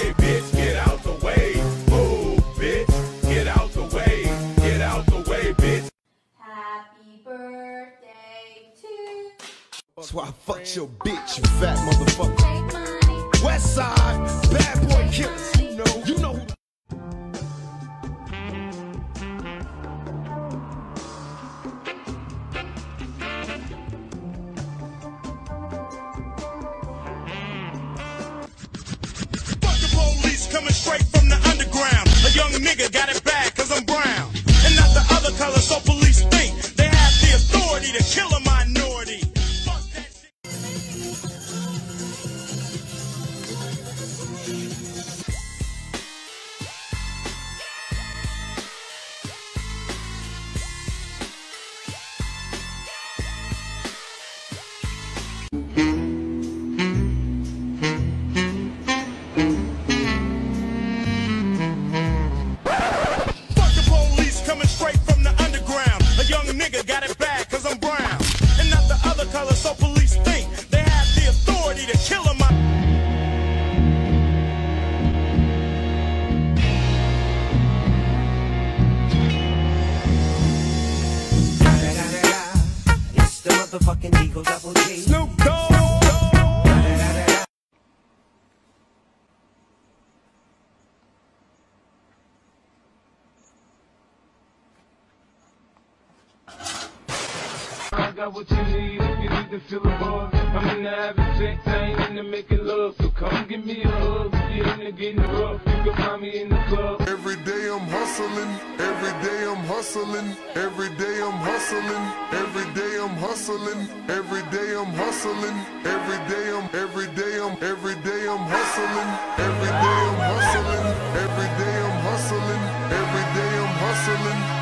way, bitch, get out the way. Move, bitch, get out the way. Get out the way, bitch. Happy birthday to. That's why I fucked your bitch, you fat motherfucker. West Side, bad boy killers. You know who. Coming straight from the underground. A young nigga got it bad cause I'm brown. And not the other color, so police think they have the authority to kill a minority. Fuck that shit. Coming straight from the underground. A young nigga got it bad cause I'm brown. And not the other color, so police think they have the authority to kill him. It's the motherfucking Eagle Double G. Snoop Dogg. I got what you need if you need to feel the buzz. I'm in the having sex, I ain't into making love. So come give me a hug. If you're into getting rough, you can find me in the club. Every day I'm hustling, every day I'm hustling, every day I'm hustling, every day I'm hustling, every day I'm hustling, every day I'm hustling, every day I'm hustling, every day I'm hustling, every day I'm hustling.